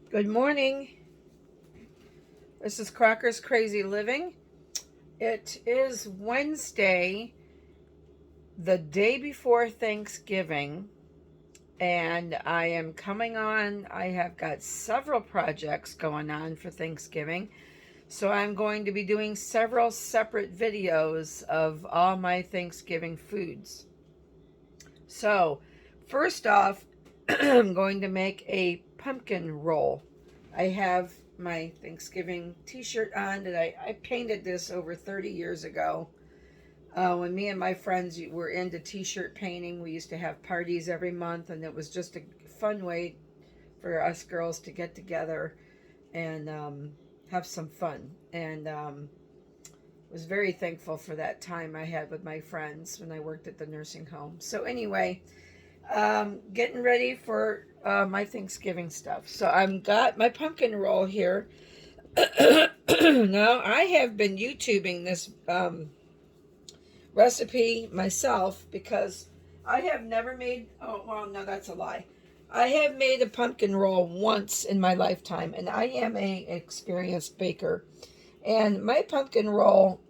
Good morning. This is Crocker's Crazy Living. It is Wednesday, the day before Thanksgiving, and I am coming on. I have got several projects going on for Thanksgiving, so I'm going to be doing several separate videos of all my Thanksgiving foods. So, first off, I'm going to make a pumpkin roll. I have my Thanksgiving t-shirt on that I painted this over 30 years ago. When me and my friends were into t-shirt painting, we used to have parties every month, and it was just a fun way for us girls to get together and have some fun. And was very thankful for that time I had with my friends when I worked at the nursing home. So anyway, getting ready for my Thanksgiving stuff. So I've got my pumpkin roll here. Now I have been YouTubing this recipe myself because I have never made. Oh well, no, that's a lie. I have made a pumpkin roll once in my lifetime, and I am a experienced baker. And my pumpkin roll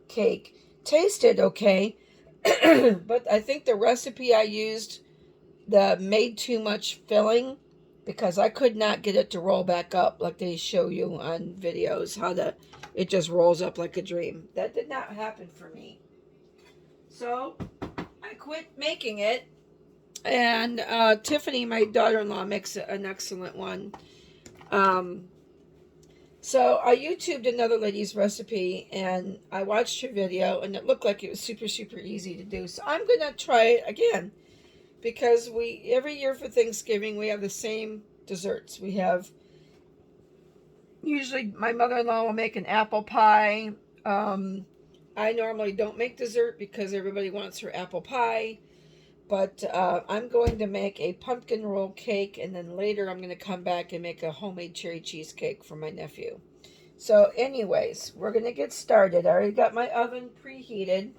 cake tasted okay, but I think the recipe I used made too much filling because I could not get it to roll back up like they show you on videos how it just rolls up like a dream. That did not happen for me. So I quit making it, and Tiffany, my daughter-in-law, makes an excellent one. So I YouTubed another lady's recipe, and I watched her video, and it looked like it was super, super easy to do. So I'm going to try it again because every year for Thanksgiving, we have the same desserts. We have, usually my mother-in-law will make an apple pie. I normally don't make dessert because everybody wants her apple pie. But I'm going to make a pumpkin roll cake, and then later I'm going to come back and make a homemade cherry cheesecake for my nephew. So anyways, we're going to get started. I already got my oven preheated.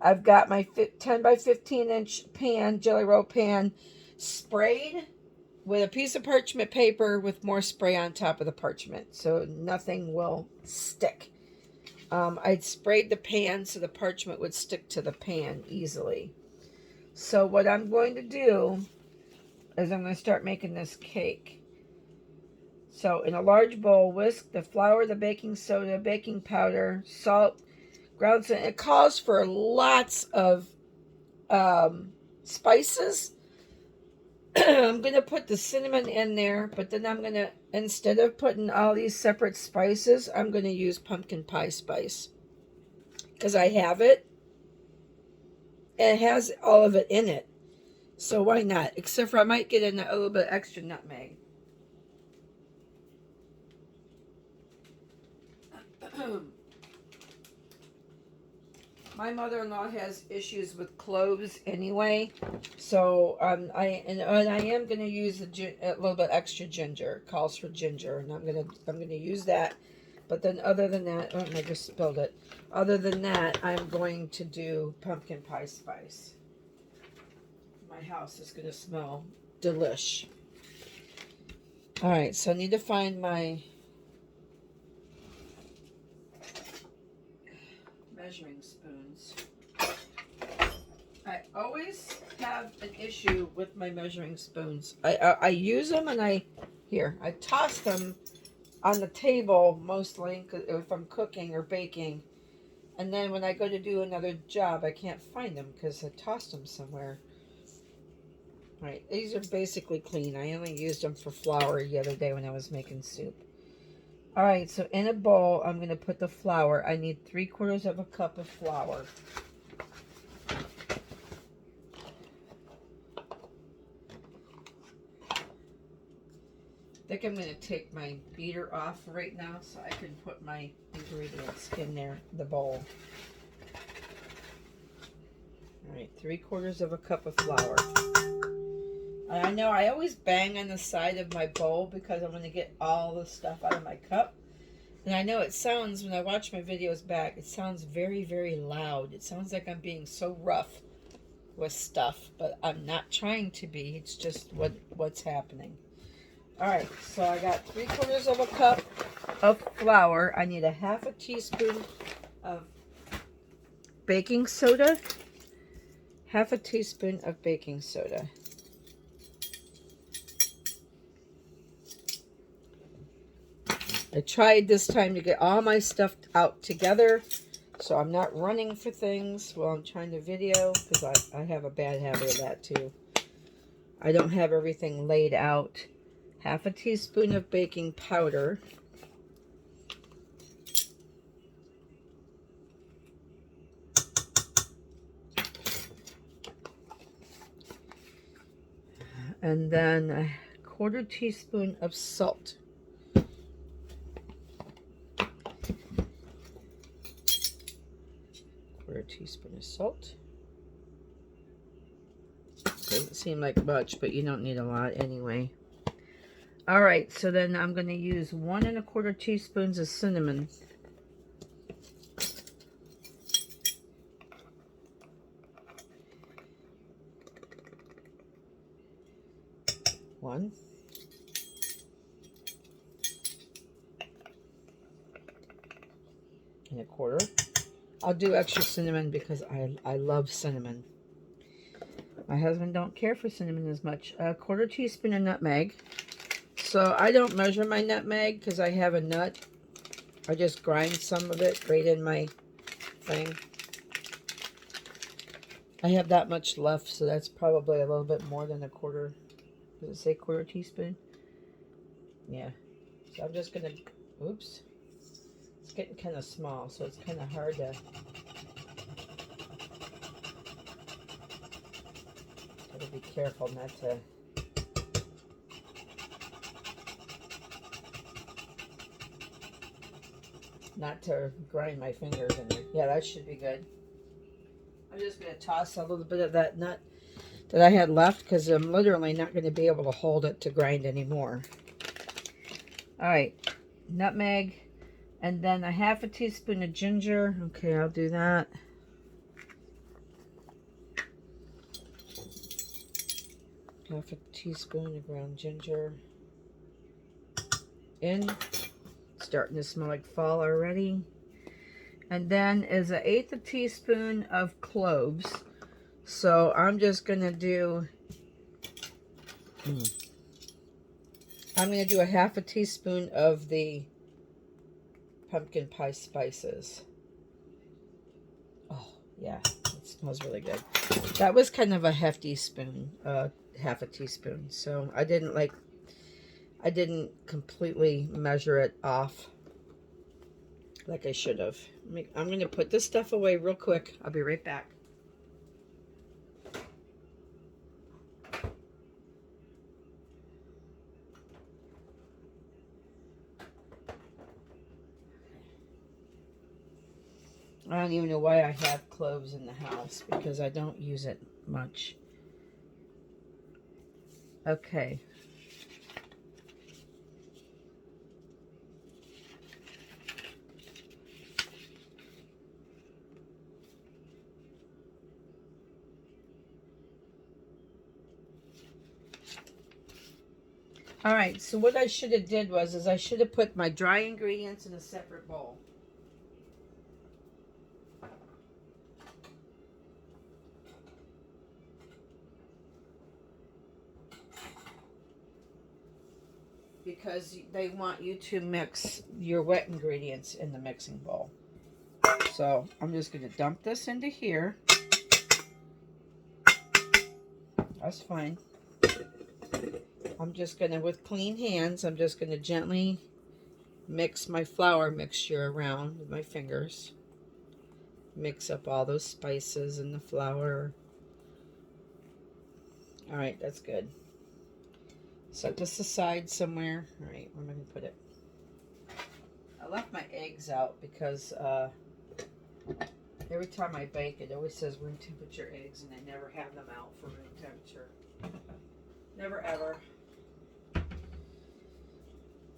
I've got my 10 by 15 inch pan, Jelly Roll pan, sprayed with a piece of parchment paper with more spray on top of the parchment so nothing will stick. I'd sprayed the pan so the parchment would stick to the pan easily. So what I'm going to do is I'm going to start making this cake. So in a large bowl, whisk the flour, the baking soda, baking powder, salt, ground cinnamon. It calls for lots of spices. I'm going to put the cinnamon in there, but then I'm going to, instead of putting all these separate spices, I'm going to use pumpkin pie spice. Because I have it. And it has all of it in it. So why not? Except for I might get in a little bit extra nutmeg. My mother-in-law has issues with cloves anyway, so I am gonna use a little bit extra ginger. It calls for ginger, and I'm gonna use that. But then other than that, oh, I just spilled it. Other than that, I'm going to do pumpkin pie spice. My house is gonna smell delish. All right, so I need to find my measuring spoons. I always have an issue with my measuring spoons. I use them and I toss them on the table mostly if I'm cooking or baking. And then when I go to do another job, I can't find them because I tossed them somewhere. All right, these are basically clean. I only used them for flour the other day when I was making soup. All right, so in a bowl, I'm going to put the flour. I need 3/4 of a cup of flour. I think I'm going to take my beater off right now so I can put my ingredients in there, the bowl. All right, 3/4 of a cup of flour. And I know I always bang on the side of my bowl because I'm going to get all the stuff out of my cup. And I know it sounds, when I watch my videos back, it sounds very, very loud. It sounds like I'm being so rough with stuff, but I'm not trying to be. It's just what's happening. All right, so I got 3/4 of a cup of flour. I need a 1/2 teaspoon of baking soda. 1/2 teaspoon of baking soda. I tried this time to get all my stuff out together, so I'm not running for things while I'm trying to video, because I have a bad habit of that too. I don't have everything laid out. 1/2 teaspoon of baking powder. And then a 1/4 teaspoon of salt. A teaspoon of salt. Doesn't seem like much, but you don't need a lot anyway. All right, so then I'm going to use 1 1/4 teaspoons of cinnamon. One. And 1/4. I'll do extra cinnamon because I love cinnamon. My husband don't care for cinnamon as much. A 1/4 teaspoon of nutmeg. So I don't measure my nutmeg because I have a nut. I just grind some of it right in my thing. I have that much left, so that's probably a little bit more than a 1/4. Does it say 1/4 teaspoon? Yeah. So I'm just gonna, oops. It's getting kind of small, so it's kind of hard to. Gotta be careful not to grind my fingers in there. Yeah, that should be good. I'm just gonna toss a little bit of that nut that I had left because I'm literally not going to be able to hold it to grind anymore. All right, nutmeg, and then a 1/2 teaspoon of ginger. Okay, I'll do that. Half a teaspoon of ground ginger. In. Starting to smell like fall already. And then is an 1/8 teaspoon of cloves. So I'm just going to do, I'm going to do a 1/2 teaspoon of the pumpkin pie spices. Oh, yeah, it smells really good. That was kind of a hefty spoon, 1/2 teaspoon. So I didn't completely measure it off like I should have. I'm going to put this stuff away real quick. I'll be right back. I don't even know why I have cloves in the house, because I don't use it much. Okay. All right, so what I should have did was I should have put my dry ingredients in a separate bowl. Because they want you to mix your wet ingredients in the mixing bowl. So I'm just going to dump this into here. That's fine. I'm just going to, with clean hands, I'm just going to gently mix my flour mixture around with my fingers. Mix up all those spices and the flour. All right, that's good. Set this aside somewhere. All right, where am I going to put it? I left my eggs out because every time I bake, it always says room temperature eggs, and I never have them out for room temperature. Never ever.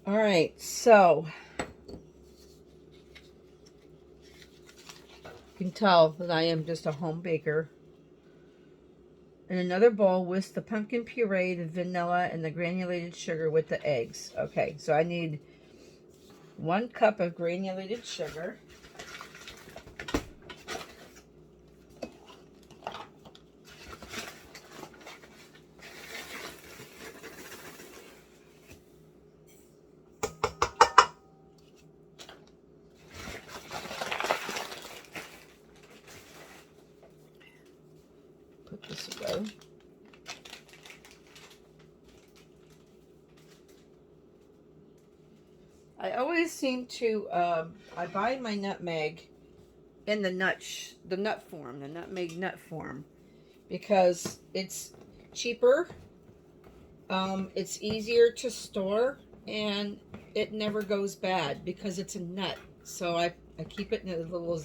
All right, so you can tell that I am just a home baker. In another bowl, whisk the pumpkin puree, the vanilla, and the granulated sugar with the eggs. Okay, so I need 1 cup of granulated sugar. Put this away. I always seem to, I buy my nutmeg in the nut form, the nutmeg nut form, because it's cheaper, it's easier to store, and it never goes bad because it's a nut. So I keep it in a little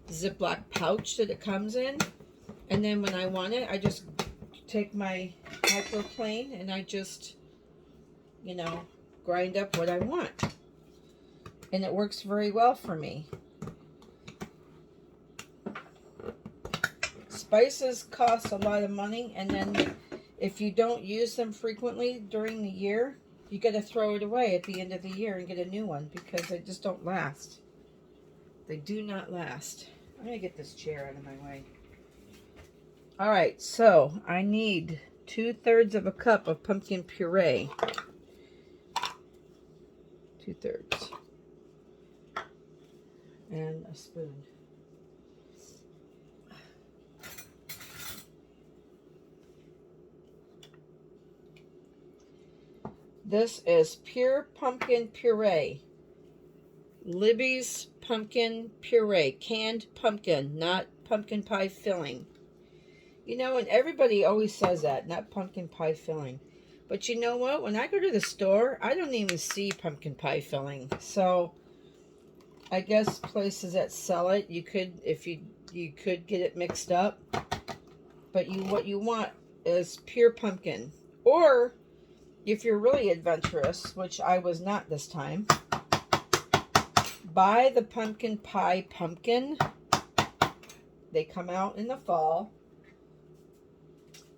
Ziploc pouch that it comes in, and then when I want it, I just take my microplane and I just, you know, grind up what I want. And it works very well for me. Spices cost a lot of money, and then if you don't use them frequently during the year, you got to throw it away at the end of the year and get a new one because they just don't last. They do not last. I'm going to get this chair out of my way. All right, so I need 2/3 of a cup of pumpkin puree. 2/3. And a spoon. This is pure pumpkin puree. Libby's pumpkin puree. Canned pumpkin, not pumpkin pie filling. You know, and everybody always says that, not pumpkin pie filling. But you know what? When I go to the store, I don't even see pumpkin pie filling. So I guess places that sell it, you could, if you could get it mixed up. But what you want is pure pumpkin. Or if you're really adventurous, which I was not this time, buy the pumpkin pie pumpkin. They come out in the fall.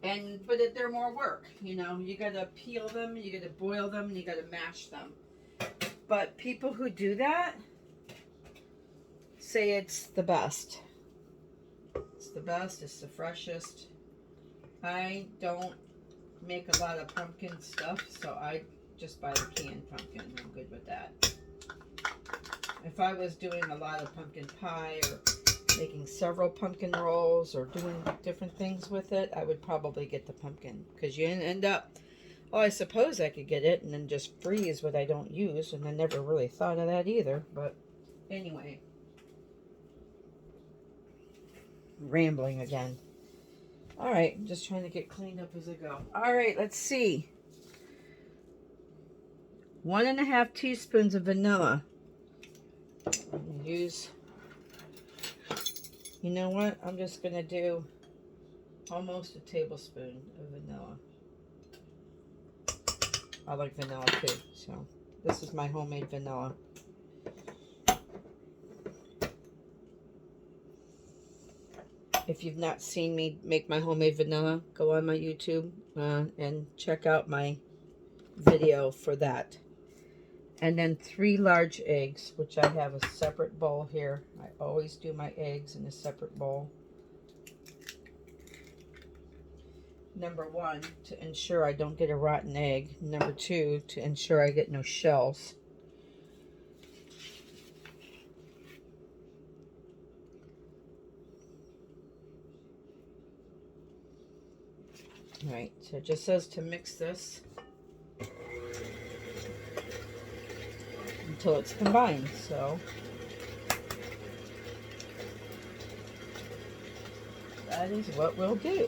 But they're more work, you know. You gotta peel them, you gotta boil them, and you gotta mash them. But people who do that say it's the best. It's the best, it's the freshest. I don't make a lot of pumpkin stuff, so I just buy the canned pumpkin. I'm good with that. If I was doing a lot of pumpkin pie or making several pumpkin rolls or doing different things with it, I would probably get the pumpkin, because you end up, oh, I suppose I could get it and then just freeze what I don't use, and I never really thought of that either. But anyway, rambling again. All right, I'm just trying to get cleaned up as I go. All right, let's see. 1.5 teaspoons of vanilla. Use, you know what? I'm just going to do almost a tablespoon of vanilla. I like vanilla too, so this is my homemade vanilla. If you've not seen me make my homemade vanilla, go on my YouTube and check out my video for that. And then 3 large eggs, which I have a separate bowl here. I always do my eggs in a separate bowl. Number 1, to ensure I don't get a rotten egg. Number 2, to ensure I get no shells. All right, so it just says to mix this until it's combined. So that is what we'll do.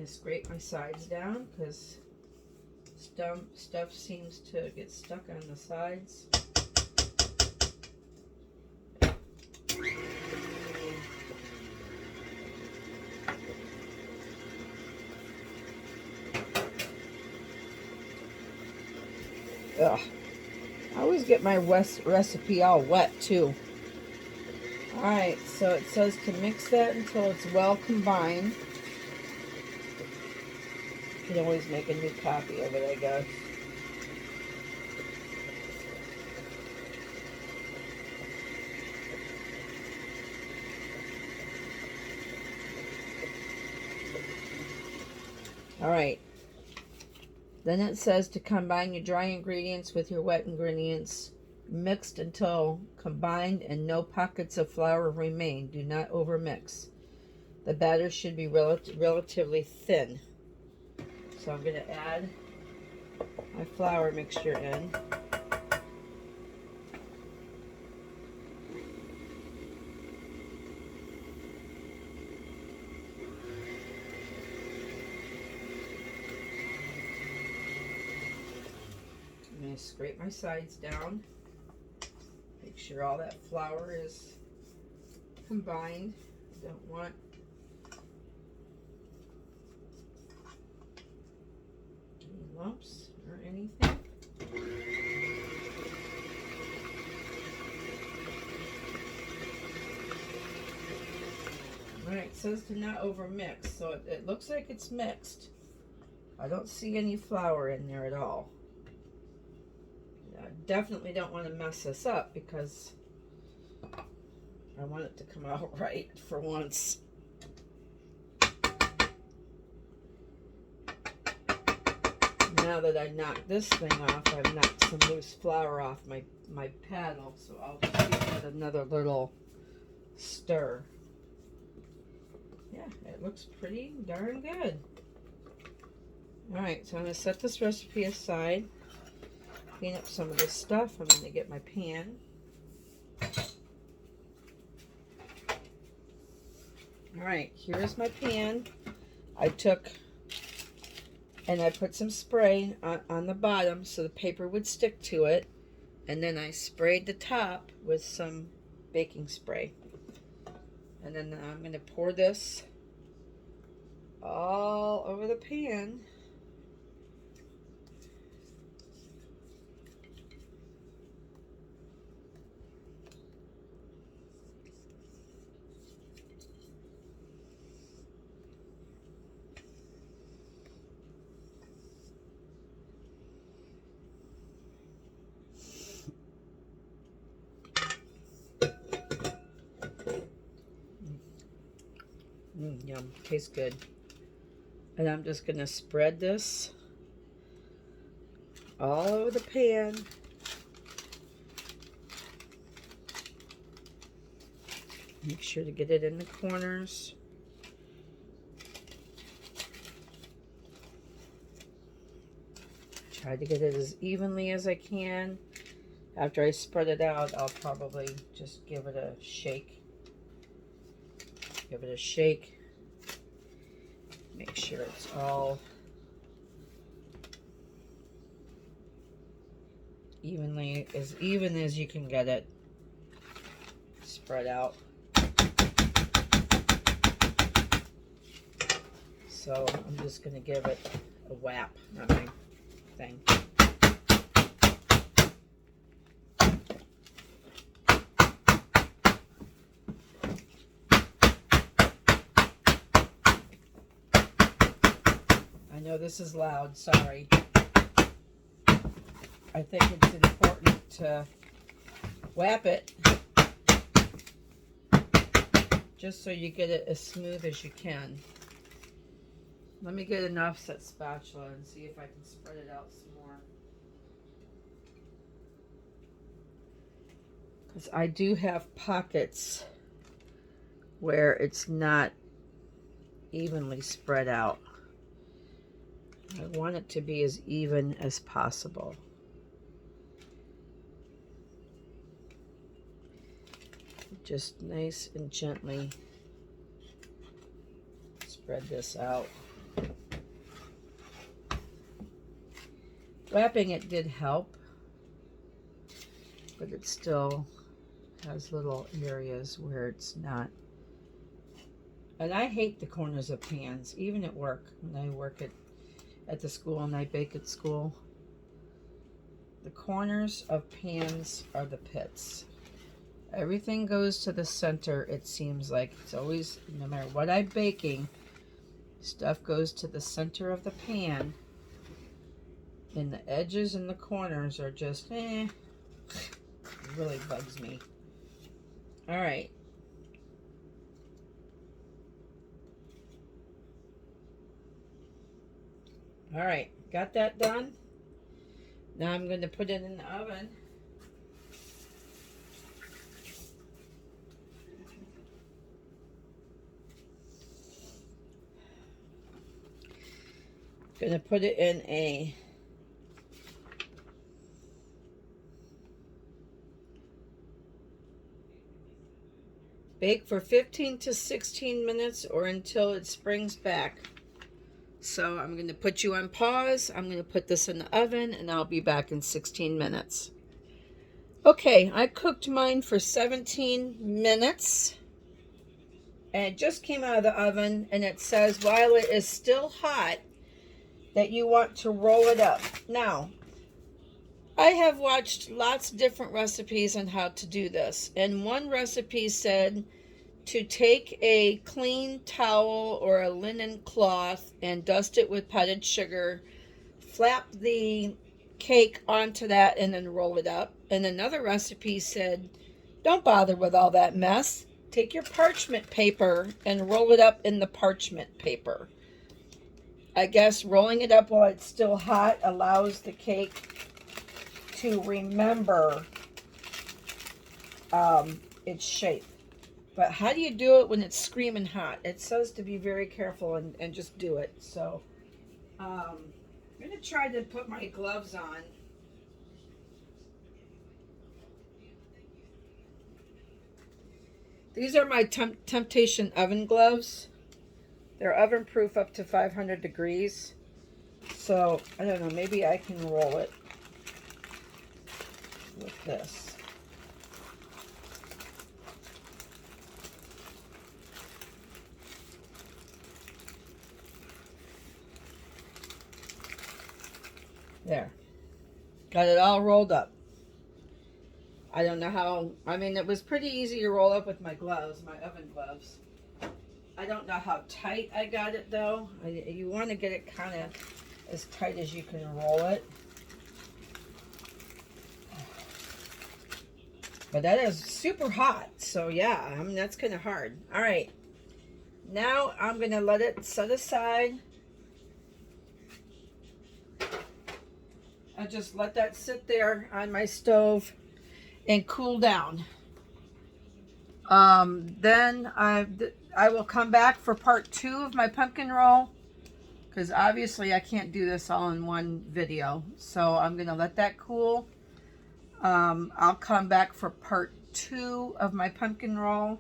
Scrape my sides down because stuff seems to get stuck on the sides. Ugh. I always get my recipe all wet too. Alright, so it says to mix that until it's well combined. You can always make a new copy of it, I guess. Alright. Then it says to combine your dry ingredients with your wet ingredients, mixed until combined and no pockets of flour remain. Do not overmix. The batter should be relatively thin. So I'm going to add my flour mixture in. I'm going to scrape my sides down. Make sure all that flour is combined. I don't want any lumps or anything. Alright, it says to not over mix, so it looks like it's mixed. I don't see any flour in there at all. I definitely don't want to mess this up because I want it to come out right for once. Now that I knocked this thing off, I've knocked some loose flour off my paddle, so I'll just give it another little stir. Yeah, it looks pretty darn good. Alright, so I'm going to set this recipe aside. Clean up some of this stuff. I'm going to get my pan. Alright, here's my pan. I took and I put some spray on the bottom so the paper would stick to it. And then I sprayed the top with some baking spray. And then I'm going to pour this all over the pan. Yum, tastes good. And I'm just going to spread this all over the pan. Make sure to get it in the corners. Try to get it as evenly as I can. After I spread it out, I'll probably just give it a shake. Give it a shake. Make sure it's all evenly, as even as you can get it spread out. So I'm just going to give it a whap on my thing. I know this is loud, sorry. I think it's important to whap it just so you get it as smooth as you can. Let me get an offset spatula and see if I can spread it out some more. Because I do have pockets where it's not evenly spread out. I want it to be as even as possible. Just nice and gently spread this out. Wrapping it did help, but it still has little areas where it's not. And I hate the corners of pans, even at work. When I work at the school and I bake at school, the corners of pans are the pits. Everything goes to the center, it seems like. It's always, no matter what I'm baking, stuff goes to the center of the pan. And the edges and the corners are just, it really bugs me. All right. All right, got that done. Now I'm going to put it in the oven. Going to put it in a bake for 15 to 16 minutes or until it springs back. So I'm going to put you on pause. I'm going to put this in the oven and I'll be back in 16 minutes. Okay, I cooked mine for 17 minutes. And it just came out of the oven, and it says while it is still hot that you want to roll it up. Now, I have watched lots of different recipes on how to do this. And one recipe said to take a clean towel or a linen cloth and dust it with powdered sugar, flap the cake onto that, and then roll it up. And another recipe said, don't bother with all that mess. Take your parchment paper and roll it up in the parchment paper. I guess rolling it up while it's still hot allows the cake to remember its shape. But how do you do it when it's screaming hot? It says to be very careful and just do it. So I'm going to try to put my gloves on. These are my Temptation oven gloves. They're oven proof up to 500 degrees. So, I don't know, maybe I can roll it with this. There. Got it all rolled up. I don't know how, I mean, it was pretty easy to roll up with my gloves, my oven gloves. I don't know how tight I got it though. You want to get it kind of as tight as you can roll it. But that is super hot, so yeah, I mean, that's kind of hard. All right, now I'm going to let it set aside. I just let that sit there on my stove and cool down. Then I will come back for part 2 of my pumpkin roll, because obviously I can't do this all in one video. So I'm going to let that cool. I'll come back for part 2 of my pumpkin roll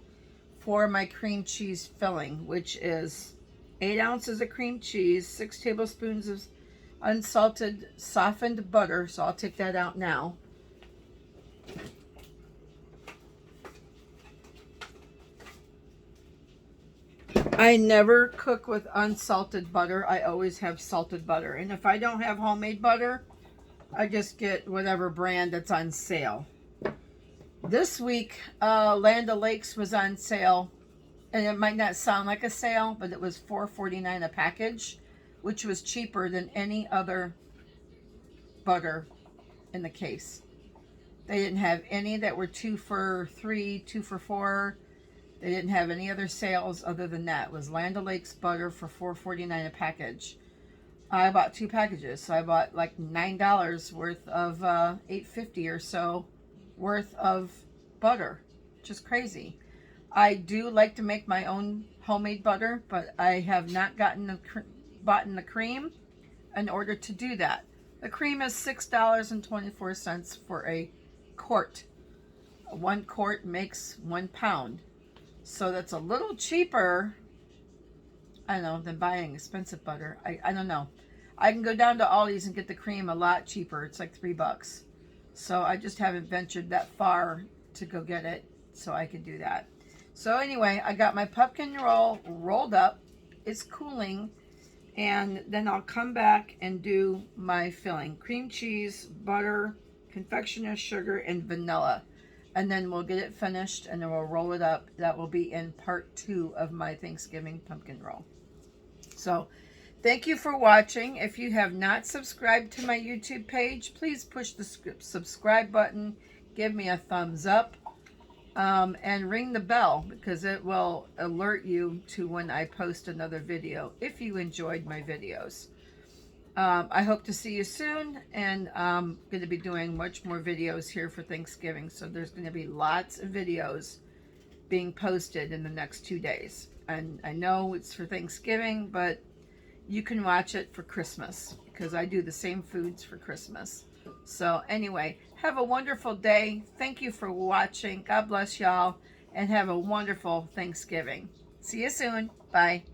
for my cream cheese filling, which is 8 ounces of cream cheese, 6 tablespoons of unsalted softened butter. So I'll take that out now. I never cook with unsalted butter. I always have salted butter. And if I don't have homemade butter, I just get whatever brand that's on sale. This week, Land O'Lakes was on sale. And it might not sound like a sale, but it was $4.49 a package, which was cheaper than any other butter in the case. They didn't have any that were 2 for $3, 2 for $4. They didn't have any other sales other than that. It was Land O'Lakes butter for $4.49 a package. I bought 2 packages, so I bought like $9 worth of $8.50 or so worth of butter. Just crazy. I do like to make my own homemade butter, but I have not bought the cream in order to do that. The cream is $6.24 for a quart. 1 quart makes 1 pound. So that's a little cheaper, I don't know, than buying expensive butter. I don't know. I can go down to Aldi's and get the cream a lot cheaper. It's like $3. So I just haven't ventured that far to go get it, so I could do that. So anyway, I got my pumpkin roll rolled up. It's cooling, and then I'll come back and do my filling. Cream cheese, butter, confectioner's sugar, and vanilla. And then we'll get it finished, and then we'll roll it up. That will be in part 2 of my Thanksgiving pumpkin roll. So thank you for watching. If you have not subscribed to my YouTube page, please push the subscribe button, give me a thumbs up, and ring the bell, because it will alert you to when I post another video if you enjoyed my videos. I hope to see you soon, and I'm going to be doing much more videos here for Thanksgiving, so there's going to be lots of videos being posted in the next 2 days. And I know it's for Thanksgiving, but you can watch it for Christmas, because I do the same foods for Christmas. So anyway, have a wonderful day. Thank you for watching. God bless y'all, and have a wonderful Thanksgiving. See you soon. Bye.